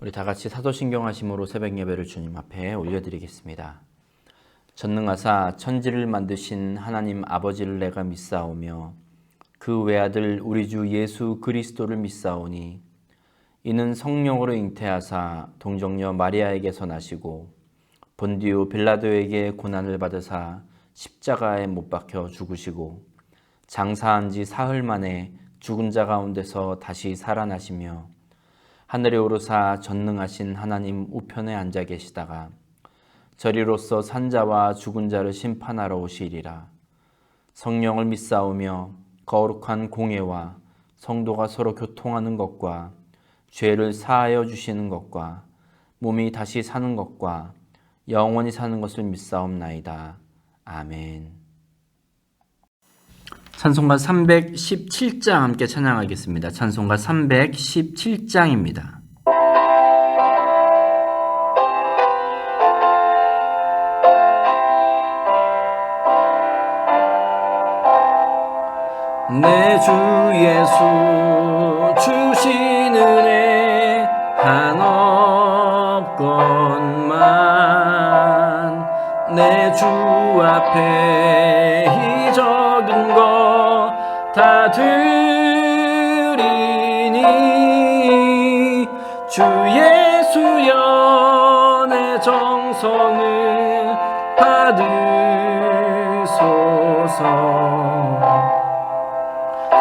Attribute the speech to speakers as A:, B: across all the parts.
A: 우리 다 같이 사도신경 하심으로 새벽 예배를 주님 앞에 올려드리겠습니다. 전능하사 천지를 만드신 하나님 아버지를 내가 믿사오며 그 외아들 우리 주 예수 그리스도를 믿사오니 이는 성령으로 잉태하사 동정녀 마리아에게서 나시고 본디오 빌라도에게 고난을 받으사 십자가에 못 박혀 죽으시고 장사한 지 사흘 만에 죽은 자 가운데서 다시 살아나시며 하늘에 오르사 전능하신 하나님 우편에 앉아 계시다가 저리로서 산자와 죽은 자를 심판하러 오시리라. 성령을 믿사오며 거룩한 공예와 성도가 서로 교통하는 것과 죄를 사하여 주시는 것과 몸이 다시 사는 것과 영원히 사는 것을 믿사옵나이다. 아멘. 찬송가 317장 함께 찬양하겠습니다. 찬송가 317장입니다. 내 주 예수 주신 은혜 한없건만 내 주 앞에 이 적은 것 다 드리니 주 예수여 내 정성을 받으소서.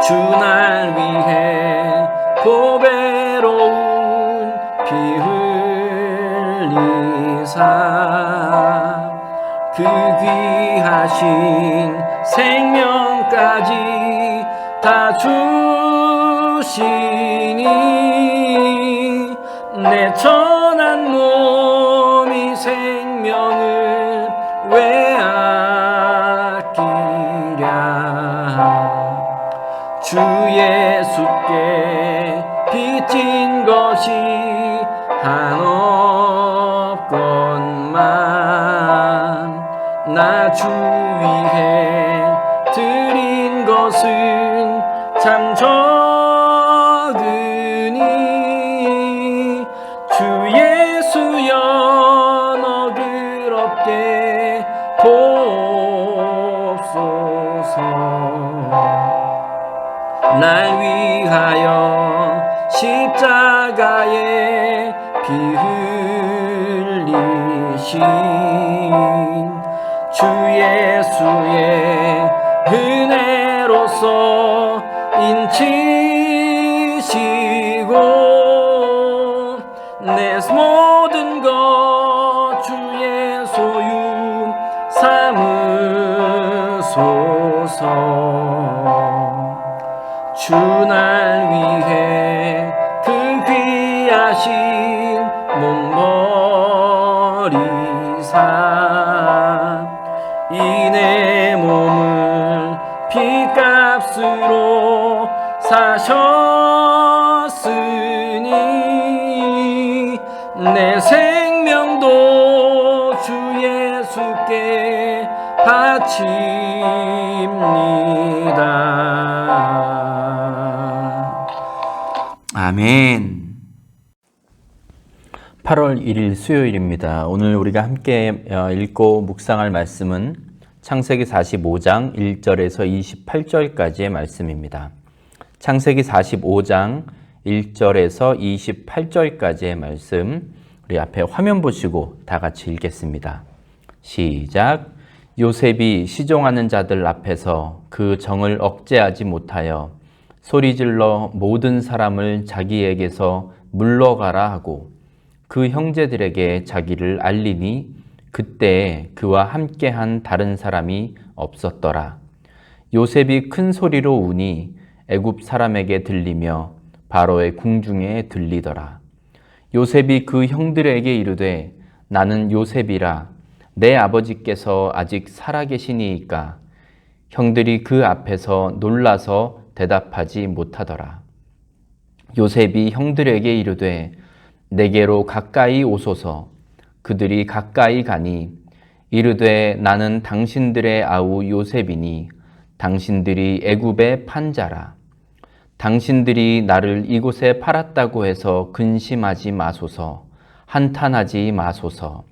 A: 주 날 위해 보배로운 피 흘리사 그 귀하신 생명까지 다 주시니 내 천한 몸이 생명을 왜 아끼랴. 주 예수께 빚진 것이 한없건만 나 주 위해 드린 것은 참 적으니 주 예수여 너그럽게 보옵소서. 날 위하여 십자가에 피 흘리신 주 예수의 은혜로서 인치시고 내 모든 것 주의 소유 삼으소서. 주 날 위해 그 귀하신 몸 버리사 이 내 몸을 피값으로 사셨으니 내 생명도 주 예수께 바칩니다. 아멘. 8월 1일 수요일입니다. 오늘 우리가 함께 읽고 묵상할 말씀은 창세기 45장 1절에서 28절까지의 말씀입니다. 창세기 45장 1절에서 28절까지의 말씀 우리 앞에 화면 보시고 다 같이 읽겠습니다. 시작. 요셉이 시종하는 자들 앞에서 그 정을 억제하지 못하여 소리질러 모든 사람을 자기에게서 물러가라 하고 그 형제들에게 자기를 알리니 그때 그와 함께한 다른 사람이 없었더라. 요셉이 큰 소리로 우니 애굽 사람에게 들리며 바로의 궁중에 들리더라. 요셉이 그 형들에게 이르되 나는 요셉이라. 내 아버지께서 아직 살아계시니이까. 형들이 그 앞에서 놀라서 대답하지 못하더라. 요셉이 형들에게 이르되 내게로 가까이 오소서. 그들이 가까이 가니 이르되 나는 당신들의 아우 요셉이니 당신들이 애굽의 판자라. 당신들이 나를 이곳에 팔았다고 해서 근심하지 마소서. 한탄하지 마소서.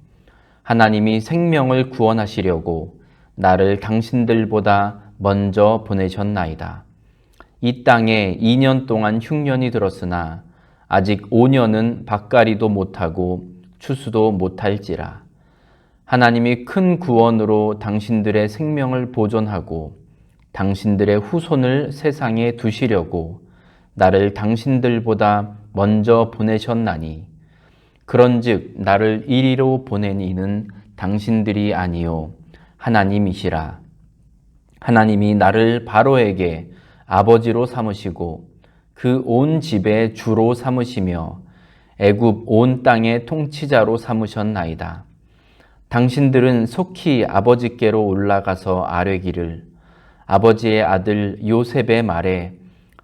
A: 하나님이 생명을 구원하시려고 나를 당신들보다 먼저 보내셨나이다. 이 땅에 2년 동안 흉년이 들었으나 아직 5년은 밭갈이도 못하고 추수도 못할지라. 하나님이 큰 구원으로 당신들의 생명을 보존하고 당신들의 후손을 세상에 두시려고 나를 당신들보다 먼저 보내셨나니, 그런즉 나를 이리로 보낸 이는 당신들이 아니요 하나님이시라. 하나님이 나를 바로에게 아버지로 삼으시고 그 온 집의 주로 삼으시며 애굽 온 땅의 통치자로 삼으셨나이다. 당신들은 속히 아버지께로 올라가서 아뢰기를, 아버지의 아들 요셉의 말에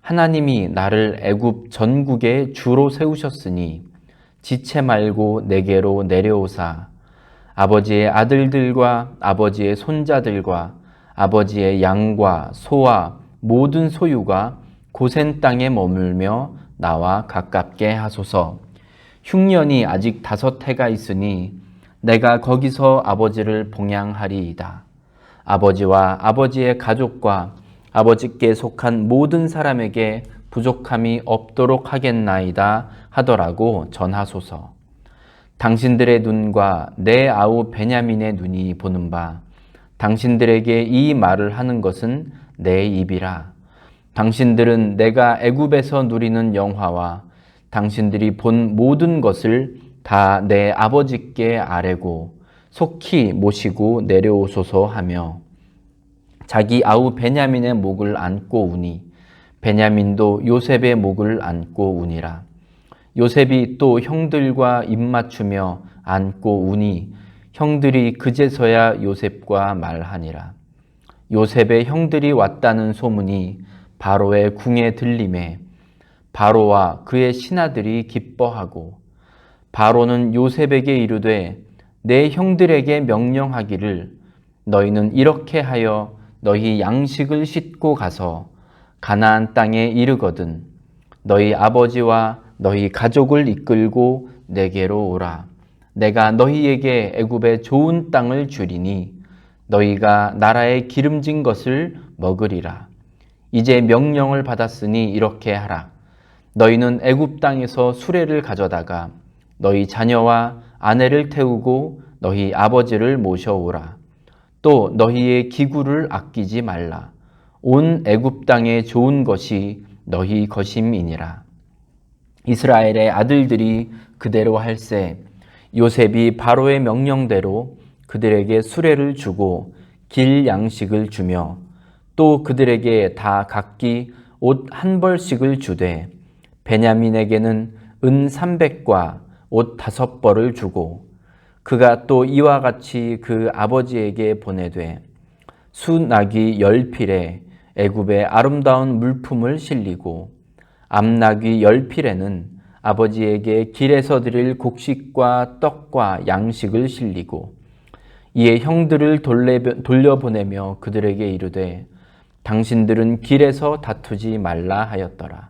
A: 하나님이 나를 애굽 전국의 주로 세우셨으니 지체 말고 내게로 내려오사 아버지의 아들들과 아버지의 손자들과 아버지의 양과 소와 모든 소유가 고센 땅에 머물며 나와 가깝게 하소서. 흉년이 아직 5해가 있으니 내가 거기서 아버지를 봉양하리이다. 아버지와 아버지의 가족과 아버지께 속한 모든 사람에게 부족함이 없도록 하겠나이다 하더라고 전하소서. 당신들의 눈과 내 아우 베냐민의 눈이 보는 바 당신들에게 이 말을 하는 것은 내 입이라. 당신들은 내가 애굽에서 누리는 영화와 당신들이 본 모든 것을 다 내 아버지께 아뢰고 속히 모시고 내려오소서 하며 자기 아우 베냐민의 목을 안고 우니 베냐민도 요셉의 목을 안고 우니라. 요셉이 또 형들과 입맞추며 안고 우니 형들이 그제서야 요셉과 말하니라. 요셉의 형들이 왔다는 소문이 바로의 궁에 들림에 바로와 그의 신하들이 기뻐하고 바로는 요셉에게 이르되 내 형들에게 명령하기를 너희는 이렇게 하여 너희 양식을 싣고 가서 가나안 땅에 이르거든 너희 아버지와 너희 가족을 이끌고 내게로 오라. 내가 너희에게 애굽의 좋은 땅을 주리니 너희가 나라의 기름진 것을 먹으리라. 이제 명령을 받았으니 이렇게 하라. 너희는 애굽 땅에서 수레를 가져다가 너희 자녀와 아내를 태우고 너희 아버지를 모셔오라. 또 너희의 기구를 아끼지 말라. 온 애굽 땅에 좋은 것이 너희 것임이니라. 이스라엘의 아들들이 그대로 할세 요셉이 바로의 명령대로 그들에게 수레를 주고 길 양식을 주며 또 그들에게 다 각기 옷 한 벌씩을 주되 베냐민에게는 은 300과 옷 5벌을 주고 그가 또 이와 같이 그 아버지에게 보내되 수나귀 10필에 애굽의 아름다운 물품을 실리고 암나귀 10필에는 아버지에게 길에서 드릴 곡식과 떡과 양식을 실리고 이에 형들을 돌려보내며 그들에게 이르되 당신들은 길에서 다투지 말라 하였더라.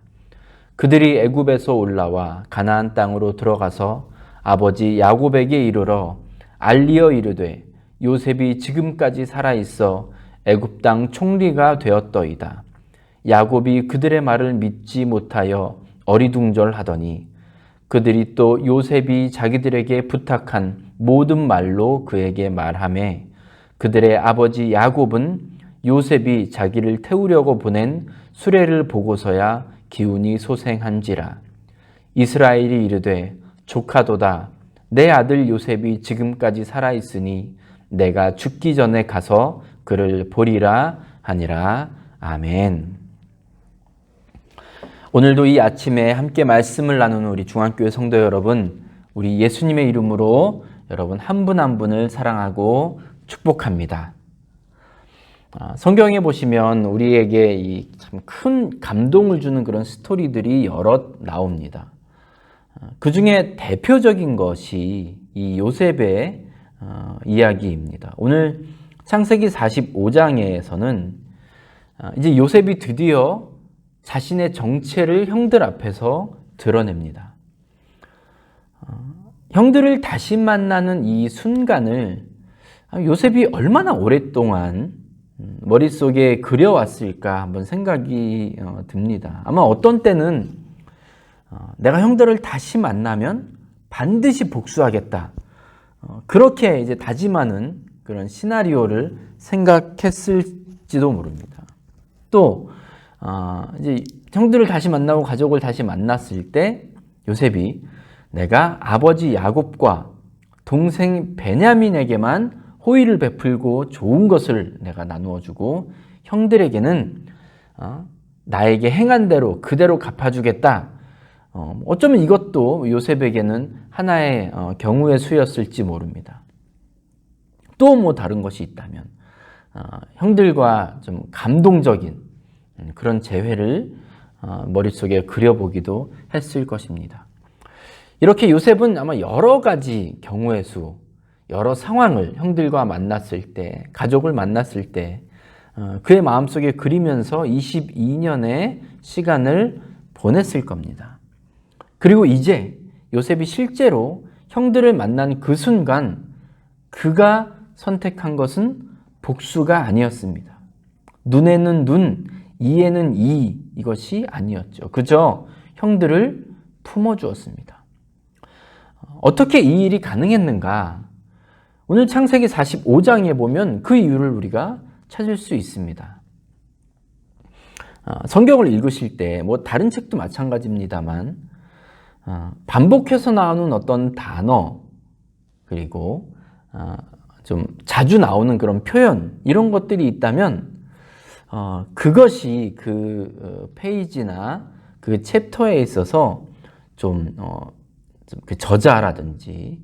A: 그들이 애굽에서 올라와 가나안 땅으로 들어가서 아버지 야곱에게 이르러 알리어 이르되 요셉이 지금까지 살아있어 애굽 땅 총리가 되었더이다. 야곱이 그들의 말을 믿지 못하여 어리둥절하더니 그들이 또 요셉이 자기들에게 부탁한 모든 말로 그에게 말하매 그들의 아버지 야곱은 요셉이 자기를 태우려고 보낸 수레를 보고서야 기운이 소생한지라. 이스라엘이 이르되 조카도다. 내 아들 요셉이 지금까지 살아있으니 내가 죽기 전에 가서 그를 보리라 하니라. 아멘. 오늘도 이 아침에 함께 말씀을 나누는 우리 중앙교회 성도 여러분, 우리 예수님의 이름으로 여러분 한 분 한 분을 사랑하고 축복합니다. 성경에 보시면 우리에게 이 참 큰 감동을 주는 그런 스토리들이 여럿 나옵니다. 그 중에 대표적인 것이 이 요셉의 이야기입니다. 오늘 창세기 45장에서는 이제 요셉이 드디어 자신의 정체를 형들 앞에서 드러냅니다. 형들을 다시 만나는 이 순간을 요셉이 얼마나 오랫동안 머릿속에 그려왔을까 한번 생각이 듭니다. 아마 어떤 때는 내가 형들을 다시 만나면 반드시 복수하겠다. 그렇게 이제 다짐하는 그런 시나리오를 생각했을지도 모릅니다. 또 이제 형들을 다시 만나고 가족을 다시 만났을 때 요셉이 내가 아버지 야곱과 동생 베냐민에게만 호의를 베풀고 좋은 것을 내가 나누어주고 형들에게는 나에게 행한 대로 그대로 갚아주겠다. 어쩌면 이것도 요셉에게는 하나의 경우의 수였을지 모릅니다. 또 뭐 다른 것이 있다면 형들과 좀 감동적인 그런 재회를 머릿속에 그려보기도 했을 것입니다. 이렇게 요셉은 아마 여러 가지 경우의 수, 여러 상황을 형들과 만났을 때, 가족을 만났을 때 그의 마음속에 그리면서 22년의 시간을 보냈을 겁니다. 그리고 이제 요셉이 실제로 형들을 만난 그 순간 그가 선택한 것은 복수가 아니었습니다. 눈에는 눈, 이에는 이, 이것이 아니었죠. 그저 형들을 품어주었습니다. 어떻게 이 일이 가능했는가? 오늘 창세기 45장에 보면 그 이유를 우리가 찾을 수 있습니다. 성경을 읽으실 때 뭐 다른 책도 마찬가지입니다만 반복해서 나오는 어떤 단어 그리고 좀 자주 나오는 그런 표현 이런 것들이 있다면 그것이 그 페이지나 그 챕터에 있어서 좀 그 저자라든지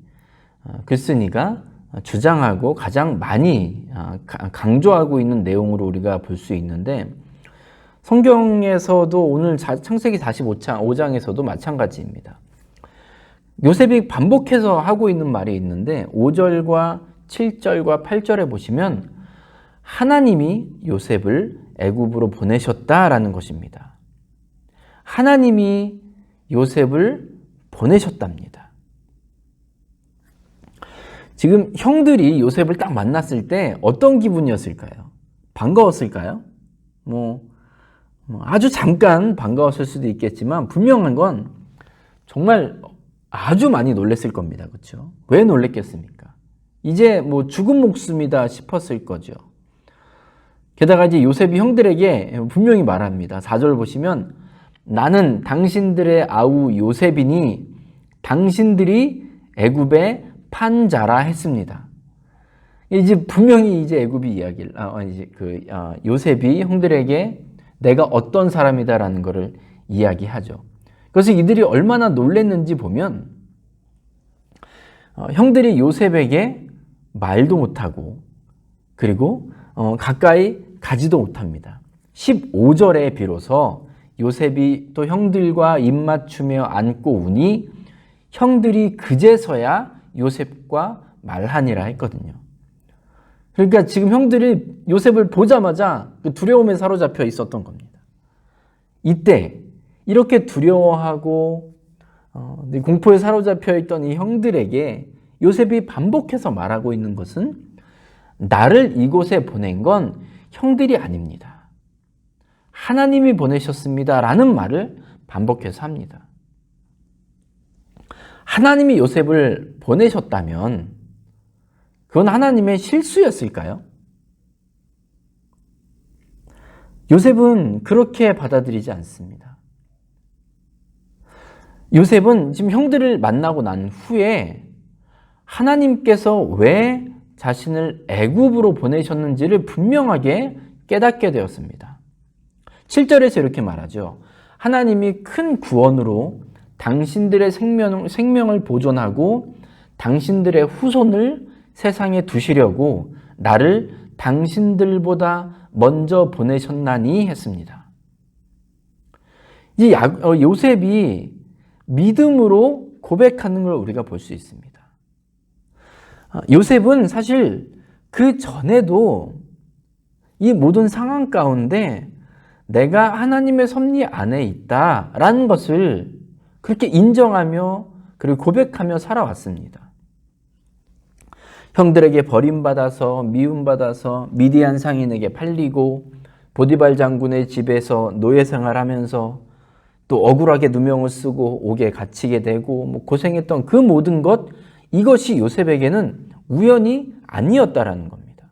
A: 글쓴이가 주장하고 가장 많이 강조하고 있는 내용으로 우리가 볼 수 있는데 성경에서도 오늘 창세기 45장에서도 마찬가지입니다. 요셉이 반복해서 하고 있는 말이 있는데 5절과 7절과 8절에 보시면 하나님이 요셉을 애굽으로 보내셨다라는 것입니다. 하나님이 요셉을 보내셨답니다. 지금 형들이 요셉을 딱 만났을 때 어떤 기분이었을까요? 반가웠을까요? 아주 잠깐 반가웠을 수도 있겠지만 분명한 건 정말 아주 많이 놀랬을 겁니다. 그렇죠? 왜 놀랬겠습니까? 이제 죽은 목숨이다 싶었을 거죠. 게다가 이제 요셉이 형들에게 분명히 말합니다. 4절 보시면 나는 당신들의 아우 요셉이니 당신들이 애굽의 판자라 했습니다. 이제 분명히 이제 애굽이 이야기를 요셉이 형들에게 내가 어떤 사람이다라는 것을 이야기하죠. 그래서 이들이 얼마나 놀랬는지 보면 형들이 요셉에게 말도 못하고 그리고 가까이 가지도 못합니다. 15절에 비로소 요셉이 또 형들과 입맞추며 앉고 우니 형들이 그제서야 요셉과 말하니라 했거든요. 그러니까 지금 형들이 요셉을 보자마자 그 두려움에 사로잡혀 있었던 겁니다. 이때 이렇게 두려워하고 공포에 사로잡혀 있던 이 형들에게 요셉이 반복해서 말하고 있는 것은 나를 이곳에 보낸 건 형들이 아닙니다. 하나님이 보내셨습니다. 라는 말을 반복해서 합니다. 하나님이 요셉을 보내셨다면 그건 하나님의 실수였을까요? 요셉은 그렇게 받아들이지 않습니다. 요셉은 지금 형들을 만나고 난 후에 하나님께서 왜 자신을 애굽으로 보내셨는지를 분명하게 깨닫게 되었습니다. 7절에서 이렇게 말하죠. 하나님이 큰 구원으로 당신들의 생명을 보존하고 당신들의 후손을 세상에 두시려고 나를 당신들보다 먼저 보내셨나니 했습니다. 이 요셉이 믿음으로 고백하는 걸 우리가 볼 수 있습니다. 요셉은 사실 그 전에도 이 모든 상황 가운데 내가 하나님의 섭리 안에 있다라는 것을 그렇게 인정하며 그리고 고백하며 살아왔습니다. 형들에게 버림받아서 미움받아서 미디안 상인에게 팔리고 보디발 장군의 집에서 노예 생활하면서 또 억울하게 누명을 쓰고 옥에 갇히게 되고 고생했던 그 모든 것, 이것이 요셉에게는 우연이 아니었다라는 겁니다.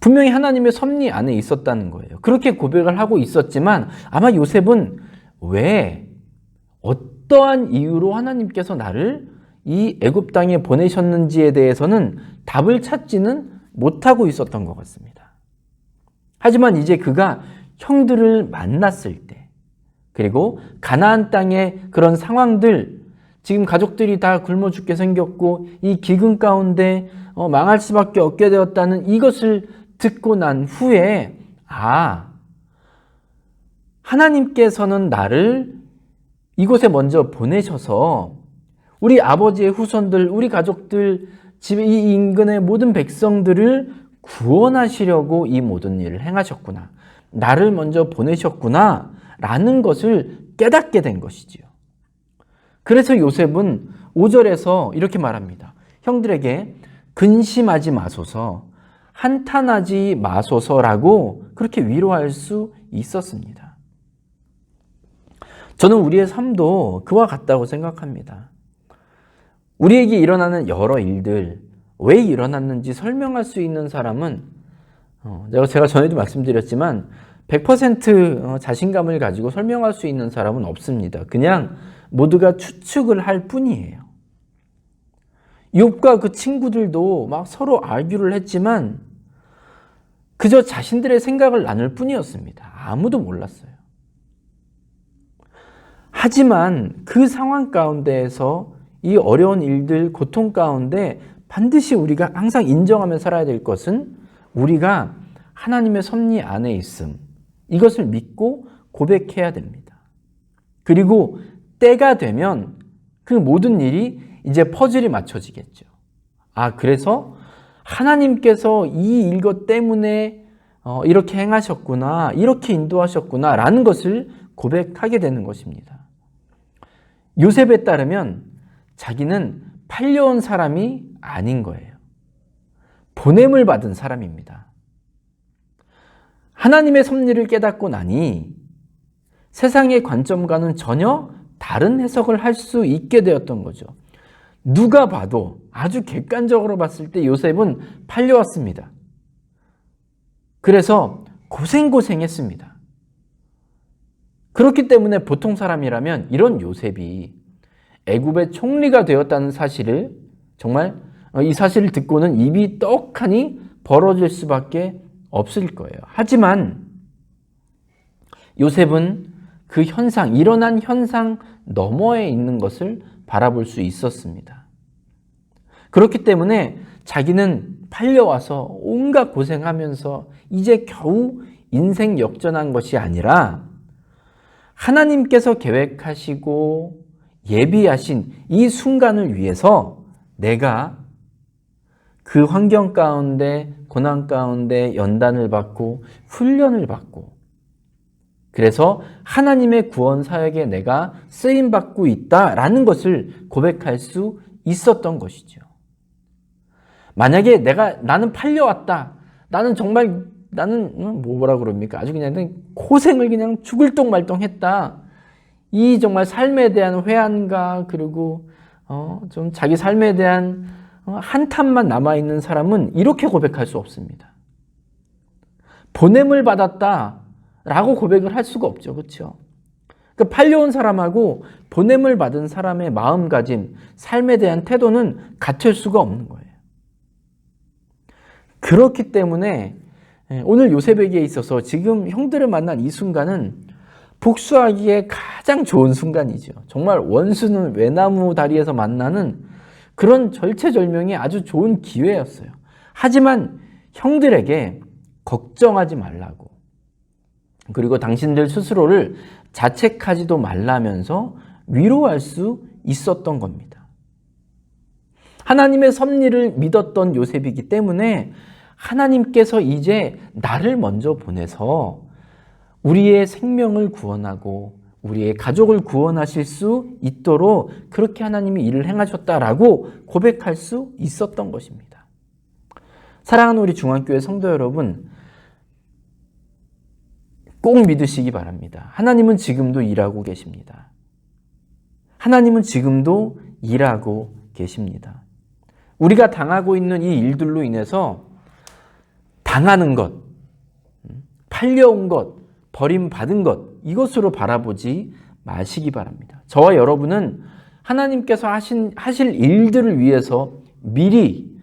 A: 분명히 하나님의 섭리 안에 있었다는 거예요. 그렇게 고백을 하고 있었지만 아마 요셉은 왜, 어떠한 이유로 하나님께서 나를 이 애굽 땅에 보내셨는지에 대해서는 답을 찾지는 못하고 있었던 것 같습니다. 하지만 이제 그가 형들을 만났을 때, 그리고 가나안 땅의 그런 상황들, 지금 가족들이 다 굶어 죽게 생겼고 이 기근 가운데 망할 수밖에 없게 되었다는 이것을 듣고 난 후에 하나님께서는 나를 이곳에 먼저 보내셔서 우리 아버지의 후손들, 우리 가족들, 집의 이 인근의 모든 백성들을 구원하시려고 이 모든 일을 행하셨구나. 나를 먼저 보내셨구나 라는 것을 깨닫게 된 것이지요. 그래서 요셉은 5절에서 이렇게 말합니다. 형들에게 근심하지 마소서, 한탄하지 마소서라고 그렇게 위로할 수 있었습니다. 저는 우리의 삶도 그와 같다고 생각합니다. 우리에게 일어나는 여러 일들, 왜 일어났는지 설명할 수 있는 사람은 제가 전에도 말씀드렸지만 100% 자신감을 가지고 설명할 수 있는 사람은 없습니다. 그냥 모두가 추측을 할 뿐이에요. 욥과 그 친구들도 막 서로 아규를 했지만 그저 자신들의 생각을 나눌 뿐이었습니다. 아무도 몰랐어요. 하지만 그 상황 가운데에서 이 어려운 일들, 고통 가운데 반드시 우리가 항상 인정하며 살아야 될 것은 우리가 하나님의 섭리 안에 있음, 이것을 믿고 고백해야 됩니다. 그리고 때가 되면 그 모든 일이 이제 퍼즐이 맞춰지겠죠. 그래서 하나님께서 이 일것 때문에 이렇게 행하셨구나, 이렇게 인도하셨구나 라는 것을 고백하게 되는 것입니다. 요셉에 따르면 자기는 팔려온 사람이 아닌 거예요. 보냄을 받은 사람입니다. 하나님의 섭리를 깨닫고 나니 세상의 관점과는 전혀 다른 해석을 할 수 있게 되었던 거죠. 누가 봐도 아주 객관적으로 봤을 때 요셉은 팔려왔습니다. 그래서 고생했습니다. 그렇기 때문에 보통 사람이라면 이런 요셉이 애굽의 총리가 되었다는 사실을, 정말 이 사실을 듣고는 입이 떡하니 벌어질 수밖에 없을 거예요. 하지만 요셉은 그 현상, 일어난 현상 너머에 있는 것을 바라볼 수 있었습니다. 그렇기 때문에 자기는 팔려와서 온갖 고생하면서 이제 겨우 인생 역전한 것이 아니라 하나님께서 계획하시고 예비하신 이 순간을 위해서 내가 그 환경 가운데, 고난 가운데 연단을 받고 훈련을 받고, 그래서 하나님의 구원 사역에 내가 쓰임받고 있다라는 것을 고백할 수 있었던 것이죠. 만약에 나는 팔려왔다, 나는 뭐라 그럽니까? 아주 그냥 고생을 그냥 죽을 똥 말똥 했다. 이 정말 삶에 대한 회한과 그리고 좀 자기 삶에 대한 한탄만 남아있는 사람은 이렇게 고백할 수 없습니다. 보냄을 받았다라고 고백을 할 수가 없죠. 그렇죠? 그러니까 팔려온 사람하고 보냄을 받은 사람의 마음가짐, 삶에 대한 태도는 같을 수가 없는 거예요. 그렇기 때문에 오늘 요셉에게 있어서 지금 형들을 만난 이 순간은 복수하기에 가장 좋은 순간이죠. 정말 원수는 외나무 다리에서 만나는 그런 절체절명의 아주 좋은 기회였어요. 하지만 형들에게 걱정하지 말라고, 그리고 당신들 스스로를 자책하지도 말라면서 위로할 수 있었던 겁니다. 하나님의 섭리를 믿었던 요셉이기 때문에 하나님께서 이제 나를 먼저 보내서 우리의 생명을 구원하고 우리의 가족을 구원하실 수 있도록 그렇게 하나님이 일을 행하셨다라고 고백할 수 있었던 것입니다. 사랑하는 우리 중앙교회 성도 여러분, 꼭 믿으시기 바랍니다. 하나님은 지금도 일하고 계십니다. 하나님은 지금도 일하고 계십니다. 우리가 당하고 있는 이 일들로 인해서 당하는 것, 팔려온 것, 버림받은 것, 이것으로 바라보지 마시기 바랍니다. 저와 여러분은 하나님께서 하실 일들을 위해서 미리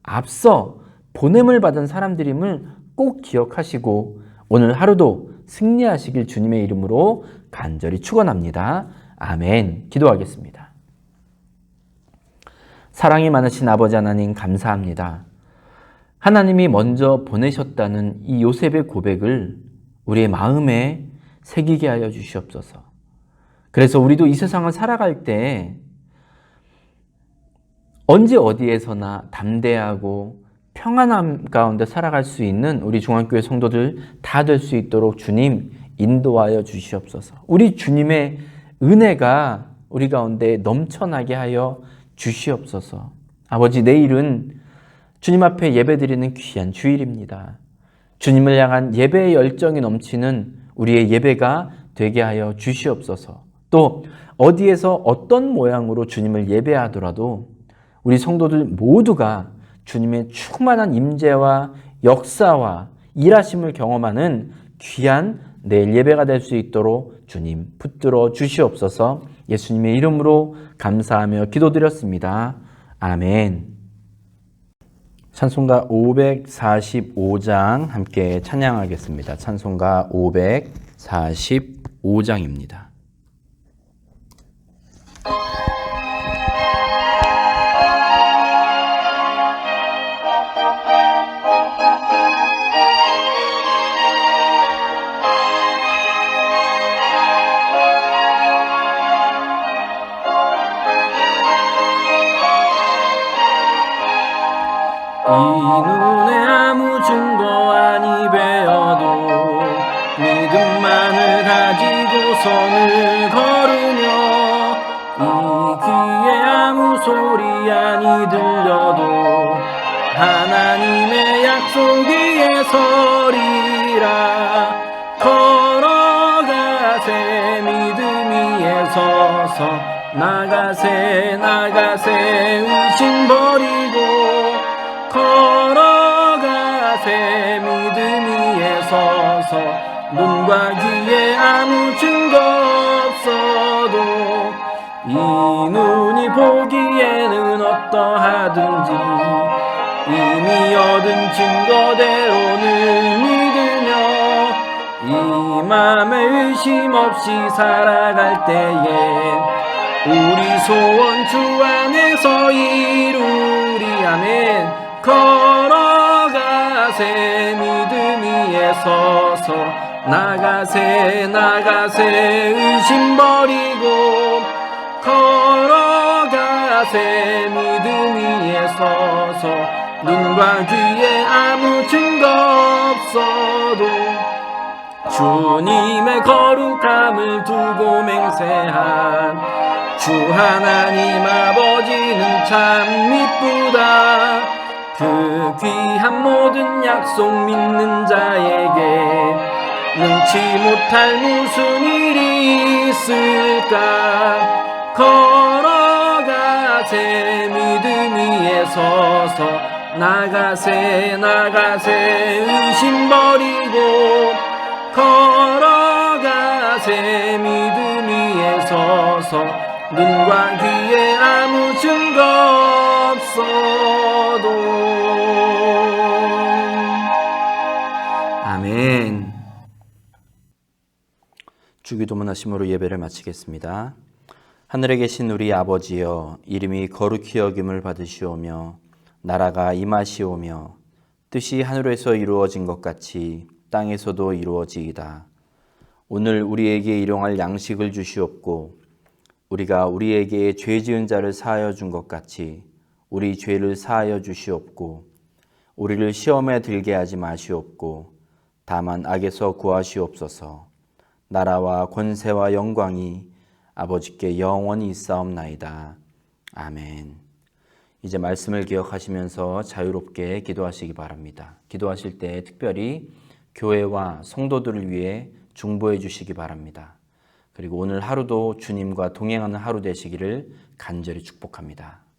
A: 앞서 보냄을 받은 사람들임을 꼭 기억하시고 오늘 하루도 승리하시길 주님의 이름으로 간절히 축원합니다. 아멘. 기도하겠습니다. 사랑이 많으신 아버지 하나님 감사합니다. 하나님이 먼저 보내셨다는 이 요셉의 고백을 우리의 마음에 새기게 하여 주시옵소서. 그래서 우리도 이 세상을 살아갈 때 언제 어디에서나 담대하고 평안함 가운데 살아갈 수 있는 우리 중앙교회 성도들 다 될 수 있도록 주님 인도하여 주시옵소서. 우리 주님의 은혜가 우리 가운데 넘쳐나게 하여 주시옵소서. 아버지, 내일은 주님 앞에 예배드리는 귀한 주일입니다. 주님을 향한 예배의 열정이 넘치는 우리의 예배가 되게 하여 주시옵소서. 또 어디에서 어떤 모양으로 주님을 예배하더라도 우리 성도들 모두가 주님의 충만한 임재와 역사와 일하심을 경험하는 귀한 내일 예배가 될 수 있도록 주님 붙들어 주시옵소서. 예수님의 이름으로 감사하며 기도드렸습니다. 아멘. 찬송가 545장 함께 찬양하겠습니다. 찬송가 545장입니다.
B: 이 눈에 아무 증거 아니 배어도 믿음만을 가지고 선을 걸으며 이 귀에 아무 소리 아니 들려도 하나님의 약속 위에 서리라. 걸어가세 믿음 위에 서서 나가세 의심 버리고 걸어가세 믿음 위에 서서 눈과 귀에 아무 증거 없어도 이 눈이 보기에는 어떠하든지 이미 얻은 증거대로는 믿으며 이 맘에 의심 없이 살아갈 때에 우리 소원 주 안에서 이루리. 아멘. 걸어가세 믿음 위에 서서 나가세 의심 버리고 걸어가세 믿음 위에 서서 눈과 귀에 아무 증거 없어도 주님의 거룩함을 두고 맹세한 주 하나님 아버지는 참 이쁘다. 그 귀한 모든 약속 믿는 자에게 능치 못할 무슨 일이 있을까. 걸어가세 믿음 위에 서서 나가세 의심 버리고 걸어가세 믿음 위에 서서 눈과 귀에 아무 증거 없어도. 아멘.
A: 주기도문 하심으로 예배를 마치겠습니다. 하늘에 계신 우리 아버지여, 이름이 거룩히 여김을 받으시오며 나라가 임하시오며 뜻이 하늘에서 이루어진 것 같이 땅에서도 이루어지이다. 오늘 우리에게 일용할 양식을 주시옵고 우리가 우리에게 죄 지은 자를 사하여 준 것 같이 우리 죄를 사하여 주시옵고 우리를 시험에 들게 하지 마시옵고 다만 악에서 구하시옵소서. 나라와 권세와 영광이 아버지께 영원히 있사옵나이다. 아멘. 이제 말씀을 기억하시면서 자유롭게 기도하시기 바랍니다. 기도하실 때 특별히 교회와 성도들을 위해 중보해 주시기 바랍니다. 그리고 오늘 하루도 주님과 동행하는 하루 되시기를 간절히 축복합니다.